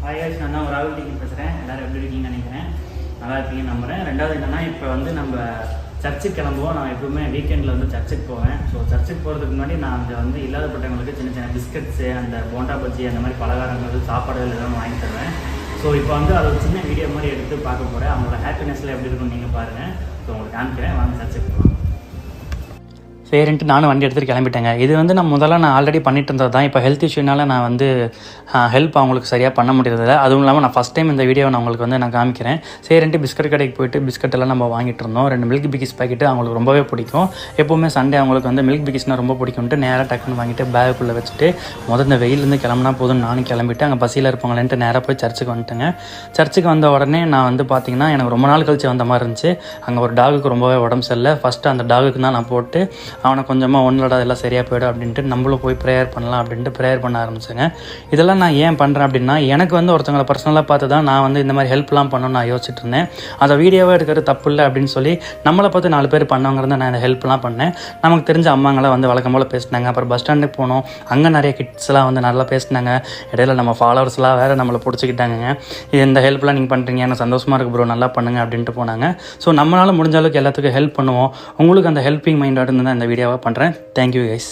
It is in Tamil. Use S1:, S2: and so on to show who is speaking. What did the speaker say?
S1: நான் ஒரு ராகுல் டிக்கெட் பேசுகிறேன். எல்லோரும் எப்படி இருக்கீங்கன்னு நினைக்கிறேன். நல்லா இருக்கீங்கன்னு நம்புகிறேன். ரெண்டாவது என்னென்னா, இப்போ வந்து நம்ம சர்ச்சுக்கு கிளம்புவோம். நான் எப்பவுமே வீக்கெண்டில் வந்து சர்ச்சுக்கு போவேன். ஸோ சர்ச்சுக்கு போகிறதுக்கு முன்னாடி நான் அங்கே வந்து இல்லாதப்பட்டவங்களுக்கு சின்ன சின்ன பிஸ்கட்ஸு, அந்த போண்டா பஜ்ஜி, அந்த மாதிரி பலகாரங்கள், சாப்பாடுகள் எல்லாம் வாங்கி தருவேன். ஸோ இப்போ வந்து அதை ஒரு சின்ன வீடியோ மாதிரி எடுத்து பார்க்க போகிறேன். அவங்களோட ஹாப்பினஸில் எப்படி இருக்குன்னு நீங்கள் பாருங்கள். ஸோ உங்களுக்கு காமிக்கிறேன், வாங்க சர்ச்சுக்கு போகலாம். சரின்ட்டு நானும் வண்டி எடுத்துகிட்டு கிளம்பிட்டேங்க. இது வந்து நான் ஆல்ரெடி பண்ணிட்டு இருந்தது தான். இப்போ ஹெல்த் இஷ்யூனால நான் வந்து ஹெல்ப் அவங்களுக்கு சரியாக பண்ண முடியறதில்ல. அதுவும் இல்லாமல் நான் ஃபஸ்ட் டைம் இந்த வீடியோவை நான் உங்களுக்கு வந்து நான் காமிக்கிறேன். சரின்ட்டு பிஸ்கட் கடைக்கு போயிட்டு பிஸ்கட் எல்லாம் நம்ம வாங்கிட்டு இருந்தோம். 2 மில்க் பிகிஸ் பாக்கெட்டு அவங்களுக்கு ரொம்பவே பிடிக்கும். எப்போவுமே சண்டே அவங்களுக்கு வந்து மில்க் பிகிஸ்னால் ரொம்ப பிடிக்கும்ட்டு நேராக டக்குன்னு வாங்கிட்டு பேக்குள்ளே வச்சுட்டு இந்த வெயிலேருந்து கிளம்புனா போதும் நானும் கிளம்பிட்டு அங்கே பசியில் இருப்பாங்களேன்ட்டு நேராக போய் சர்ச்சுக்கு வந்துட்டேங்க. சர்ச்சுக்கு வந்த உடனே நான் வந்து பார்த்திங்கன்னா எனக்கு ரொம்ப நாள் கழிச்சு வந்த மாதிரி இருந்துச்சு. அங்கே ஒரு டாகுக்கு ரொம்பவே உடம்பு சரியில்லை. ஃபஸ்ட்டு அந்த டாகுக்கு தான் நான் போட்டு அவனை கொஞ்சமாக ஒன்றுலடா எல்லாம் சரியாக போய்டும் அப்படின்ட்டு நம்மளும் போய் ப்ரேயர் பண்ணலாம் அப்படின்ட்டு ப்ரேயர் பண்ண ஆரம்பிச்சேங்க. இதெல்லாம் நான் ஏன் பண்ணுறேன் அப்படின்னா, எனக்கு வந்து ஒருத்தவங்களை பர்சனலாக பார்த்து தான் நான் வந்து இந்த மாதிரி ஹெல்ப்லாம் பண்ணணும்னு நான் யோசிச்சுட்டு இருந்தேன். அதை வீடியோவாக எடுக்கிறது தப்பு இல்லை அப்படின்னு சொல்லி நம்மளை பார்த்து 4 பேர் பண்ணவங்கிறத நான் இந்த ஹெல்ப்லாம் பண்ணேன். நமக்கு தெரிஞ்ச அம்மாங்களாம் வந்து வழக்கம் போல் பேசினாங்க. அப்புறம் பஸ் ஸ்டாண்டுக்கு போனோம். அங்கே நிறைய கிட்ஸ்லாம் வந்து நல்லா பேசினாங்க. இடையில நம்ம ஃபாலோவர்ஸ்லாம் வேறு நம்மளை பிடிச்சிக்கிட்டாங்க. இந்த ஹெல்ப்லாம் நீங்கள் பண்ணுறீங்க, எனக்கு சந்தோஷமாக இருக்குது ப்ரோ, நல்லா பண்ணுங்க அப்படின்ட்டு போனாங்க. ஸோ நம்மளால் முடிஞ்ச அளவுக்கு எல்லாத்துக்கும் ஹெல்ப் பண்ணுவோம். உங்களுக்கு அந்த ஹெல்ப்பிங் மைண்டோட இருந்து தான் இந்த வீடியோவாக பண்ணுறேன். Thank you guys.